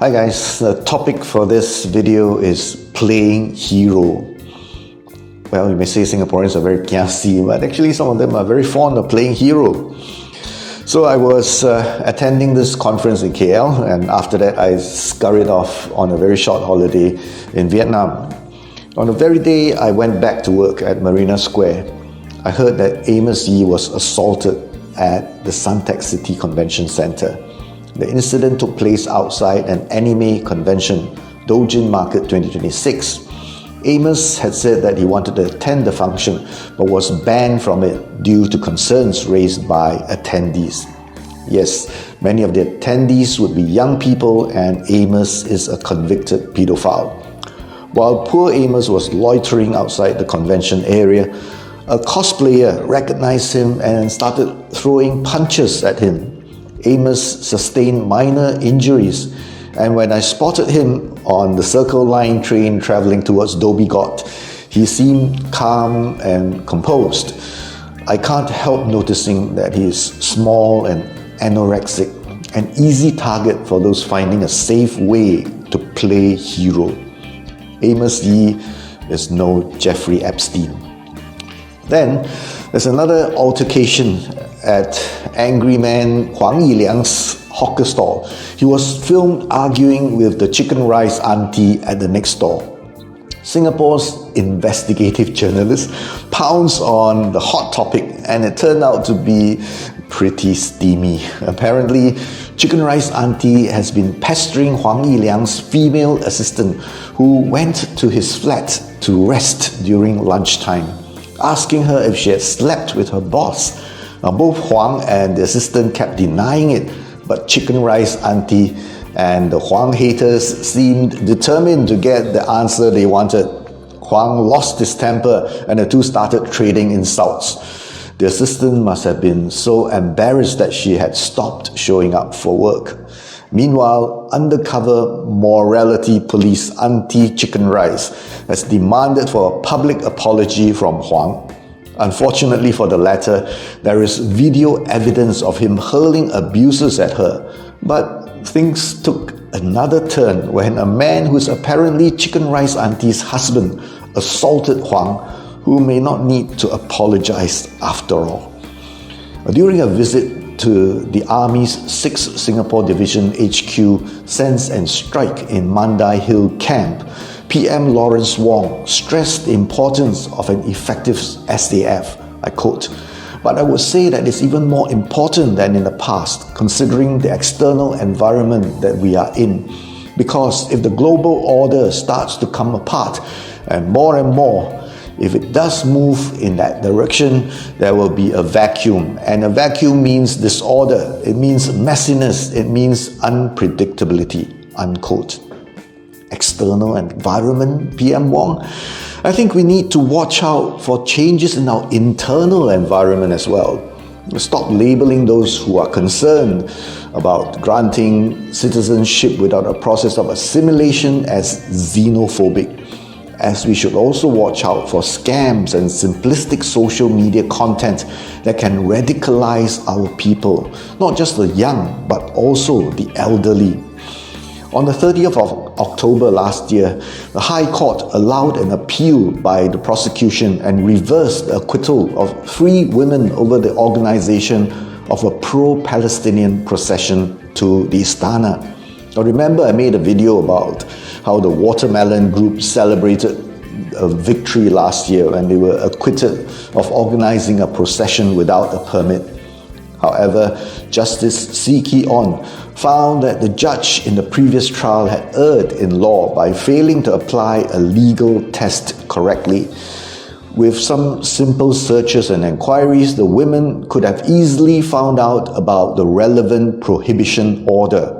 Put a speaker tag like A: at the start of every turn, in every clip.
A: Hi guys, the topic for this video is playing hero. Well, you may say Singaporeans are very kiasi, but actually some of them are very fond of playing hero. So I was attending this conference in KL, and after that I scurried off on a very short holiday in Vietnam. On the very day I went back to work at Marina Square, I heard that Amos Yee was assaulted at the Suntec City Convention Centre. The incident took place outside an anime convention, Dojin Market 2026. Amos had said that he wanted to attend the function but was banned from it due to concerns raised by attendees. Yes, many of the attendees would be young people, and Amos is a convicted pedophile. While poor Amos was loitering outside the convention area, a cosplayer recognized him and started throwing punches at him. Amos sustained minor injuries, and when I spotted him on the Circle Line train travelling towards Dhoby Ghaut, he seemed calm and composed. I can't help noticing that he is small and anorexic, an easy target for those finding a safe way to play hero. Amos Yee is no Jeffrey Epstein. Then there's another altercation at Angry Man Huang Yiliang's hawker stall. He was filmed arguing with the chicken rice auntie at the next stall. Singapore's investigative journalists pounced on the hot topic, and it turned out to be pretty steamy. Apparently, chicken rice auntie has been pestering Huang Yiliang's female assistant, who went to his flat to rest during lunchtime, asking her if she had slept with her boss. Now, both Huang and the assistant kept denying it, but chicken rice auntie and the Huang haters seemed determined to get the answer they wanted. Huang lost his temper and the two started trading insults. The assistant must have been so embarrassed that she had stopped showing up for work. Meanwhile, undercover morality police Auntie Chicken Rice has demanded for a public apology from Huang. Unfortunately for the latter, there is video evidence of him hurling abuses at her. But things took another turn when a man who is apparently Chicken Rice Auntie's husband assaulted Huang, who may not need to apologize after all. During a visit to the Army's 6th Singapore Division HQ Sense and Strike in Mandai Hill Camp, PM Lawrence Wong stressed the importance of an effective SAF. I quote, "But I would say that it's even more important than in the past, considering the external environment that we are in. Because if the global order starts to come apart, and more, if it does move in that direction, there will be a vacuum. And a vacuum means disorder, it means messiness, it means unpredictability," unquote. External environment, PM Wong? I think we need to watch out for changes in our internal environment as well. Stop labeling those who are concerned about granting citizenship without a process of assimilation as xenophobic, as we should also watch out for scams and simplistic social media content that can radicalize our people, not just the young, but also the elderly. On the 30th of October last year, the High Court allowed an appeal by the prosecution and reversed the acquittal of 3 women over the organization of a pro-Palestinian procession to the Istana. Now remember, I made a video about how the Watermelon Group celebrated a victory last year when they were acquitted of organizing a procession without a permit. However, Justice CECA found that the judge in the previous trial had erred in law by failing to apply a legal test correctly. With some simple searches and inquiries, the women could have easily found out about the relevant prohibition order.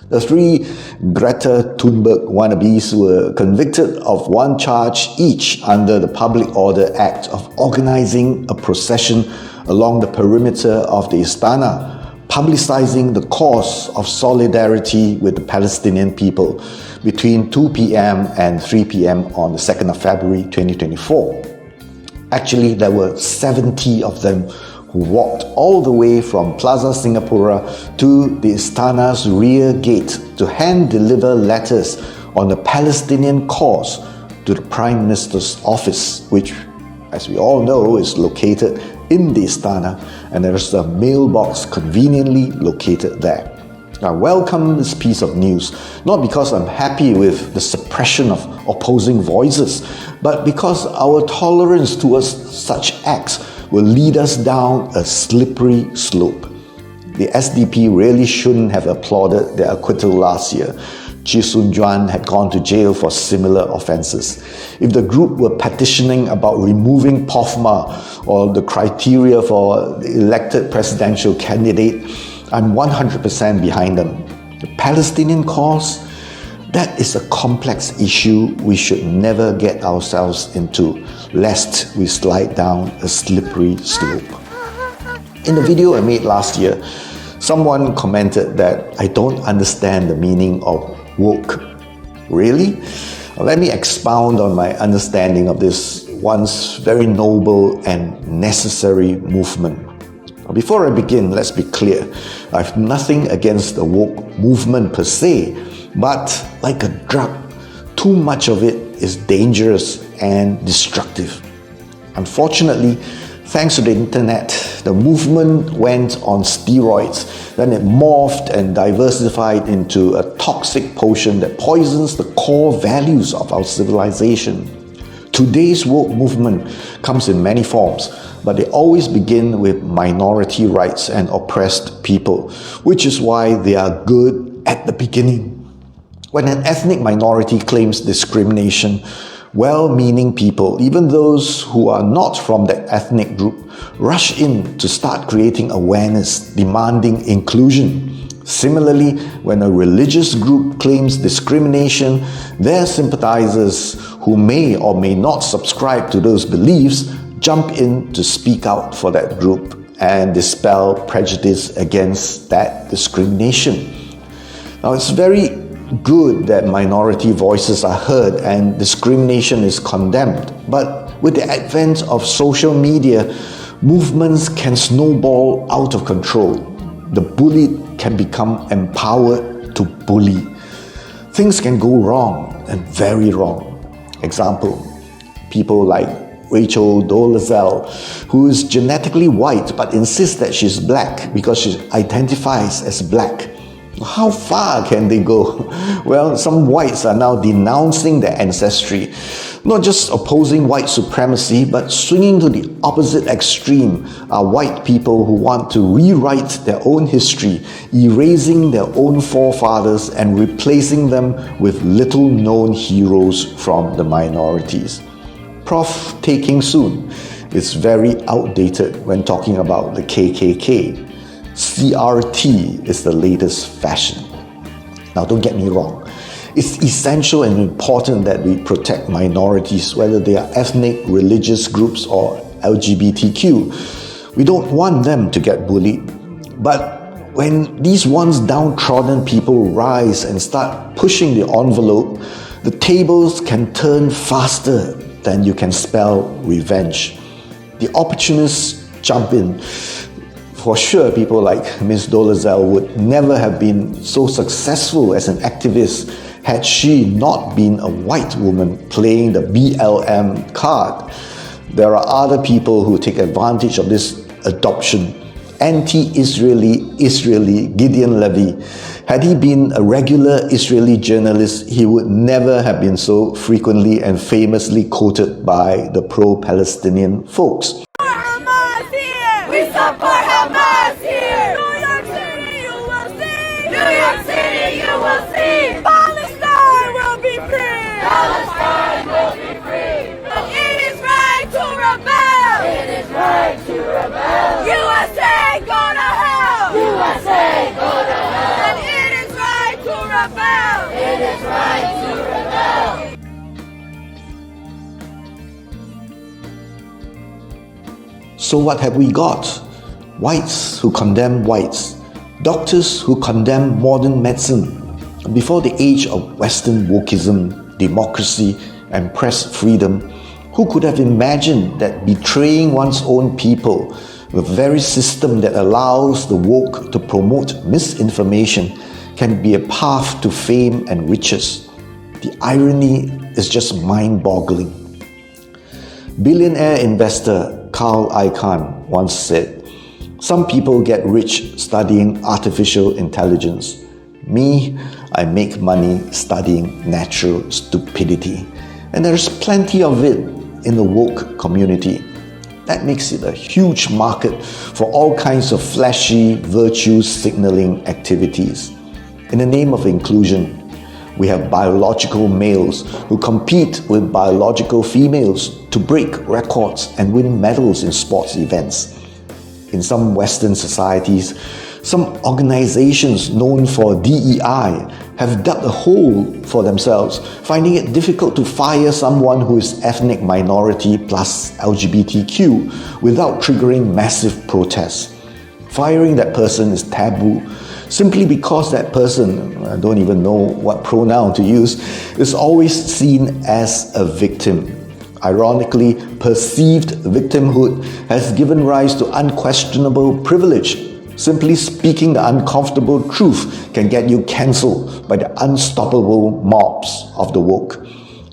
A: The 3 Greta Thunberg wannabes were convicted of 1 charge each under the Public Order Act of organizing a procession along the perimeter of the Istana, publicizing the cause of solidarity with the Palestinian people between 2 p.m. and 3 p.m. on the 2nd of February 2024. Actually, there were 70 of them who walked all the way from Plaza Singapura to the Istana's rear gate to hand-deliver letters on the Palestinian cause to the Prime Minister's office, which, as we all know, is located in the Istana, and there is a mailbox conveniently located there. I welcome this piece of news, not because I'm happy with the suppression of opposing voices, but because our tolerance towards such acts will lead us down a slippery slope. The SDP really shouldn't have applauded their acquittal last year. Chee Soon Juan had gone to jail for similar offences. If the group were petitioning about removing POFMA or the criteria for the elected presidential candidate, I'm 100% behind them. The Palestinian cause, that is a complex issue we should never get ourselves into, lest we slide down a slippery slope. In the video I made last year, someone commented that I don't understand the meaning of woke. Really? Well, let me expound on my understanding of this once very noble and necessary movement. Before I begin, let's be clear. I have nothing against the woke movement per se, but like a drug, too much of it is dangerous and destructive. Unfortunately, thanks to the internet, the movement went on steroids. Then it morphed and diversified into a toxic potion that poisons the core values of our civilization. Today's woke movement comes in many forms, but they always begin with minority rights and oppressed people, which is why they are good at the beginning. When an ethnic minority claims discrimination, well-meaning people, even those who are not from that ethnic group, rush in to start creating awareness, demanding inclusion. Similarly, when a religious group claims discrimination, their sympathizers who may or may not subscribe to those beliefs jump in to speak out for that group and dispel prejudice against that discrimination. Now, it's very good that minority voices are heard and discrimination is condemned, but with the advent of social media, movements can snowball out of control. The bullied can become empowered to bully. Things can go wrong, and very wrong. Example, people like Rachel Dolezal, who is genetically white but insists that she's black because she identifies as black. How far can they go? Well, some whites are now denouncing their ancestry, not just opposing white supremacy, but swinging to the opposite extreme are white people who want to rewrite their own history, erasing their own forefathers and replacing them with little-known heroes from the minorities. Prof. Taking Soon is very outdated when talking about the KKK. CRT is the latest fashion. Now, don't get me wrong. It's essential and important that we protect minorities, whether they are ethnic, religious groups, or LGBTQ. We don't want them to get bullied. But when these once downtrodden people rise and start pushing the envelope, the tables can turn faster than you can spell revenge. The opportunists jump in. For sure, people like Ms. Dolezal would never have been so successful as an activist had she not been a white woman playing the BLM card. There are other people who take advantage of this adoption. Anti-Israeli Gideon Levy. Had he been a regular Israeli journalist, he would never have been so frequently and famously quoted by the pro-Palestinian folks.
B: We support Hamas here! New York City, you will see! New York City, you will see! Palestine will be free! Palestine will be free! But it is right to rebel! It is right to rebel! USA, go to hell! USA, go to hell! And it is right to rebel! It is right to rebel!
A: So what have we got? Whites who condemn whites, doctors who condemn modern medicine. Before the age of Western wokeism, democracy, and press freedom, who could have imagined that betraying one's own people The very system that allows the woke to promote misinformation can be a path to fame and riches. The irony is just mind-boggling. Billionaire investor Carl Icahn once said, "Some people get rich studying artificial intelligence. Me, I make money studying natural stupidity." And there's plenty of it in the woke community. That makes it a huge market for all kinds of flashy, virtue signaling activities. In the name of inclusion, we have biological males who compete with biological females to break records and win medals in sports events. In some Western societies, some organizations known for DEI have dug a hole for themselves, finding it difficult to fire someone who is ethnic minority plus LGBTQ without triggering massive protests. Firing that person is taboo simply because that person, I don't even know what pronoun to use, is always seen as a victim. Ironically, perceived victimhood has given rise to unquestionable privilege. Simply speaking the uncomfortable truth can get you cancelled by the unstoppable mobs of the woke.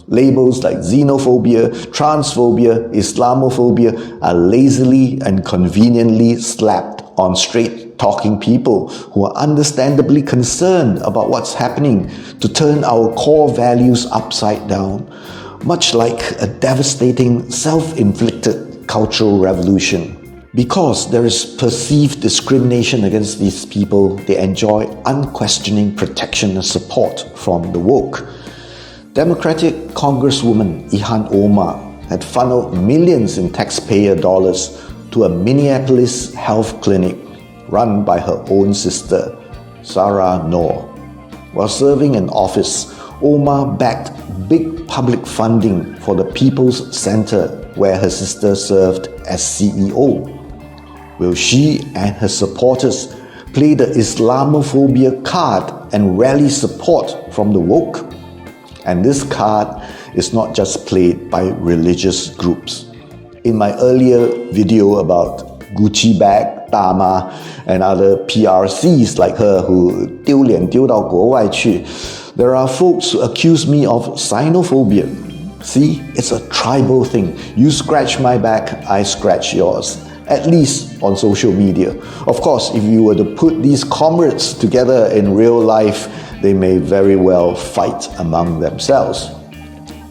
A: Labels like xenophobia, transphobia, Islamophobia are lazily and conveniently slapped on straight-talking people who are understandably concerned about what's happening to turn our core values upside down, much like a devastating self-inflicted cultural revolution. Because there is perceived discrimination against these people, they enjoy unquestioning protection and support from the woke. Democratic Congresswoman Ilhan Omar had funneled millions in taxpayer dollars to a Minneapolis health clinic run by her own sister, Sarah Noor. While serving in office, Omar backed big public funding for the People's Center where her sister served as CEO. Will she and her supporters play the Islamophobia card and rally support from the woke? And this card is not just played by religious groups. In my earlier video about Gucci bag, Tharman, and other PRCs like her who 丢脸丢到国外去, there are folks who accuse me of xenophobia. See, it's a tribal thing. You scratch my back, I scratch yours. At least on social media. Of course, if you were to put these comrades together in real life, they may very well fight among themselves.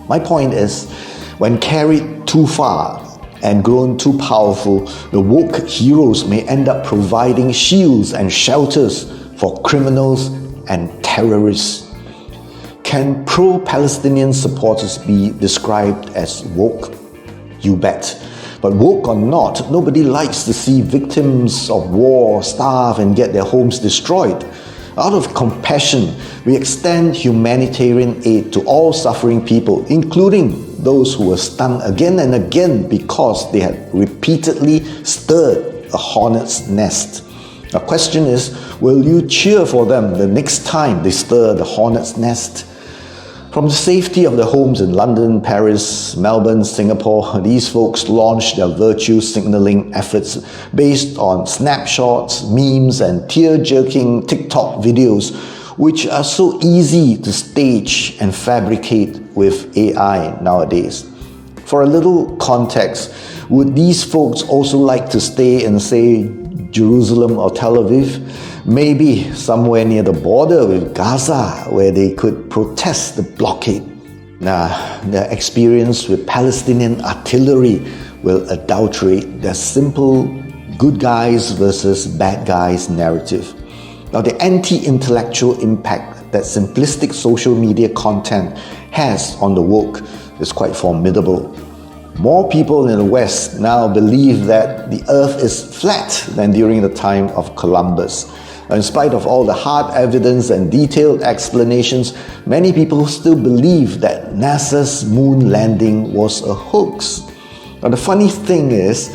A: My point is, when carried too far and grown too powerful, the woke heroes may end up providing shields and shelters for criminals and terrorists. Can pro-Palestinian supporters be described as woke? You bet. But woke or not, nobody likes to see victims of war starve and get their homes destroyed. Out of compassion, we extend humanitarian aid to all suffering people, including those who were stung again and again because they had repeatedly stirred a hornet's nest. The question is, will you cheer for them the next time they stir the hornet's nest? From the safety of their homes in London, Paris, Melbourne, Singapore, these folks launched their virtue signaling efforts based on snapshots, memes, and tear-jerking TikTok videos, which are so easy to stage and fabricate with AI nowadays. For a little context, would these folks also like to stay in, say, Jerusalem or Tel Aviv? Maybe somewhere near the border with Gaza, where they could protest the blockade. Their experience with Palestinian artillery will adulterate their simple good guys versus bad guys narrative. Now, the anti-intellectual impact that simplistic social media content has on the woke is quite formidable. More people in the West now believe that the earth is flat than during the time of Columbus. In spite of all the hard evidence and detailed explanations, many people still believe that NASA's moon landing was a hoax. Now, the funny thing is,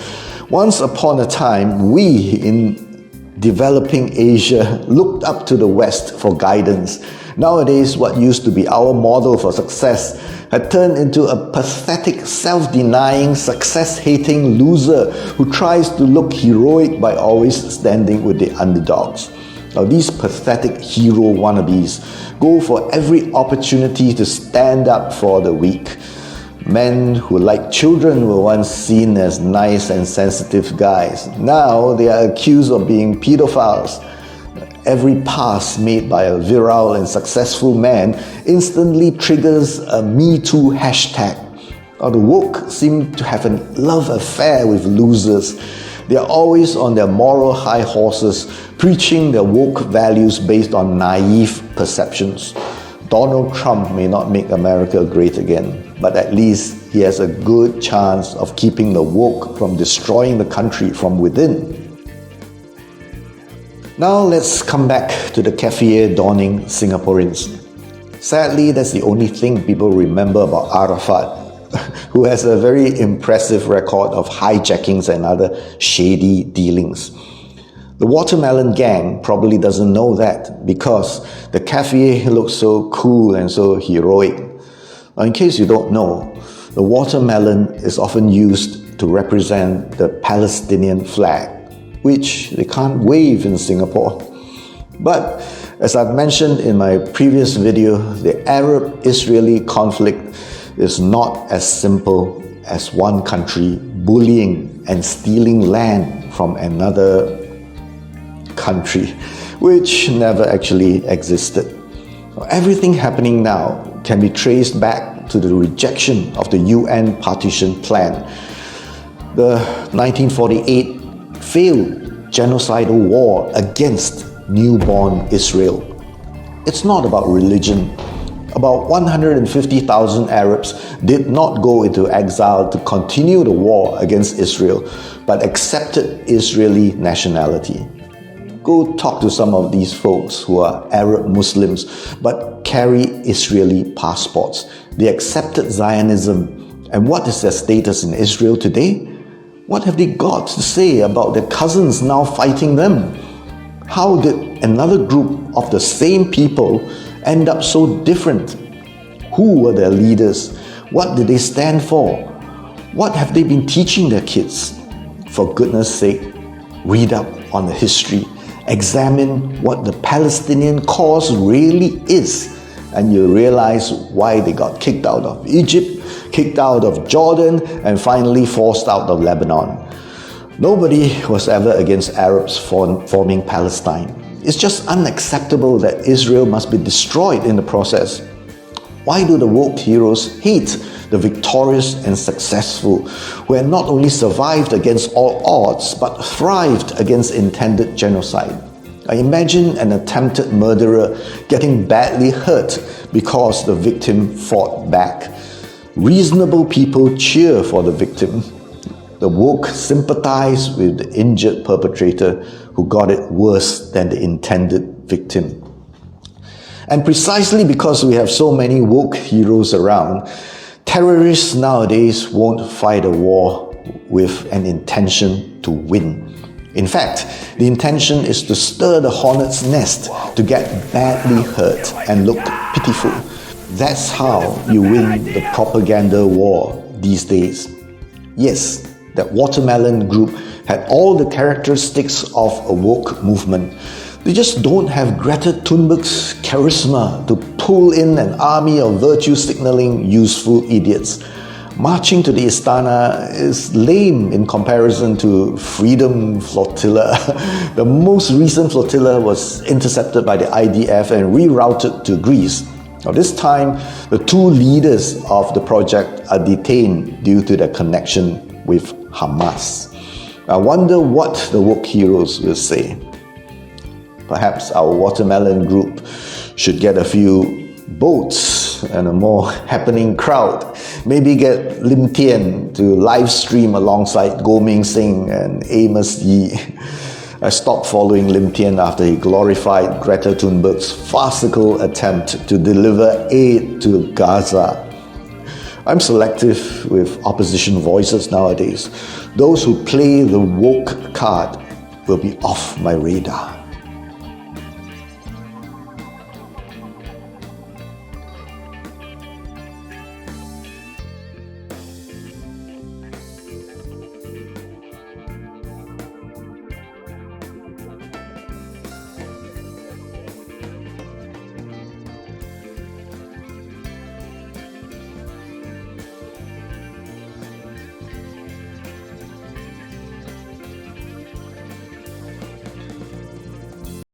A: once upon a time, we in Developing Asia looked up to the West for guidance. Nowadays, what used to be our model for success had turned into a pathetic, self-denying, success-hating loser who tries to look heroic by always standing with the underdogs. Now, these pathetic hero wannabes go for every opportunity to stand up for the weak. Men who, like children, were once seen as nice and sensitive guys. Now they are accused of being pedophiles. Every pass made by a virile and successful man instantly triggers a Me Too hashtag. Now, the woke seem to have a love affair with losers. They are always on their moral high horses, preaching their woke values based on naive perceptions. Donald Trump may not make America great again, but at least he has a good chance of keeping the woke from destroying the country from within. Now let's come back to the cafe-donning Singaporeans. Sadly, that's the only thing people remember about Arafat, who has a very impressive record of hijackings and other shady dealings. The Watermelon Gang probably doesn't know that because the cafe looks so cool and so heroic. Now, in case you don't know, the watermelon is often used to represent the Palestinian flag, which they can't wave in Singapore. But as I've mentioned in my previous video, the Arab-Israeli conflict is not as simple as one country bullying and stealing land from another country, which never actually existed. Everything happening now can be traced back to the rejection of the UN partition plan, the 1948 failed genocidal war against newborn Israel. It's not about religion. About 150,000 Arabs did not go into exile to continue the war against Israel, but accepted Israeli nationality. Go talk to some of these folks who are Arab Muslims but carry Israeli passports. They accepted Zionism. And what is their status in Israel today? What have they got to say about their cousins now fighting them? How did another group of the same people end up so different? Who were their leaders? What did they stand for? What have they been teaching their kids? For goodness sake, read up on the history. Examine what the Palestinian cause really is, and you realize why they got kicked out of Egypt, kicked out of Jordan, and finally forced out of Lebanon. Nobody was ever against Arabs forming Palestine. It's just unacceptable that Israel must be destroyed in the process. Why do the woke heroes hate the victorious and successful, who had not only survived against all odds, but thrived against intended genocide? I imagine an attempted murderer getting badly hurt because the victim fought back. Reasonable people cheer for the victim. The woke sympathize with the injured perpetrator who got it worse than the intended victim. And precisely because we have so many woke heroes around, terrorists nowadays won't fight a war with an intention to win. In fact, the intention is to stir the hornet's nest, to get badly hurt and look pitiful. That's how you win the propaganda war these days. Yes, that Watermelon group had all the characteristics of a woke movement. They just don't have Greta Thunberg's charisma to pull in an army of virtue-signaling useful idiots. Marching to the Istana is lame in comparison to Freedom Flotilla. The most recent flotilla was intercepted by the IDF and rerouted to Greece. Now this time, the two leaders of the project are detained due to their connection with Hamas. I wonder what the woke heroes will say. Perhaps our Watermelon group should get a few boats and a more happening crowd. Maybe get Lim Tian to live stream alongside Goh Meng Sing and Amos Yee. I stopped following Lim Tian after he glorified Greta Thunberg's farcical attempt to deliver aid to Gaza. I'm selective with opposition voices nowadays. Those who play the woke card will be off my radar.